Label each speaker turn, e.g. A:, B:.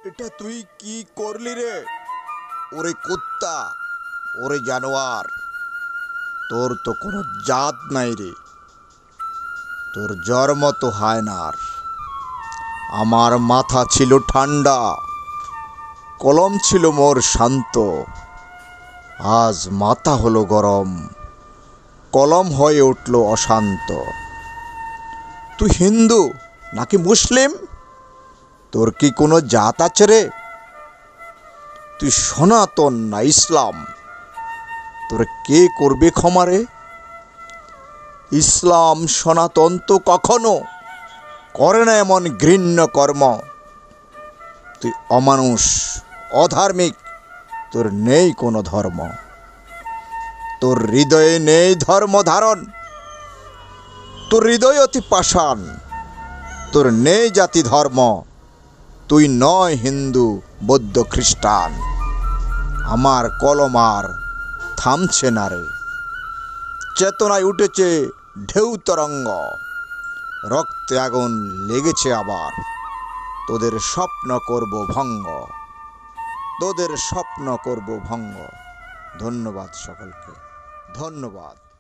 A: এটা তুই কি করলি রে? ওরে কুত্তা, ওরে জানোয়ার, তোর তো কোনো জাত নাই রে। তোর জন্ম তো হায়নার। আমার মাথা ছিল ঠান্ডা, কলম ছিল মোর শান্ত। আজ মাথা হলো গরম, কলম হয়ে উঠল অশান্ত। তুই হিন্দু নাকি মুসলিম? তোর কি কোনো জাত আছে রে? তুই সনাতন না ইসলাম? তোর কে করবে ক্ষমা রে? ইসলাম সনাতন তো কখনো করে না এমন ঘৃণ্য কর্ম। তুই অমানুষ, অধার্মিক, তোর নেই কোনো ধর্ম। তোর হৃদয়ে নেই ধর্ম ধারণ, তোর হৃদয় অতি পাষাণ। তোর নেই জাতি ধর্ম, তুই নয় হিন্দু বৌদ্ধ খ্রিস্টান। আমার কলম আর থামছে না রে। চেতনায় উঠেছে ঢেউ তরঙ্গ, রক্তে আগুন লেগেছে আবার। তোদের স্বপ্ন করব ভঙ্গ, তোদের স্বপ্ন করব ভঙ্গ। ধন্যবাদ সকলকে, ধন্যবাদ।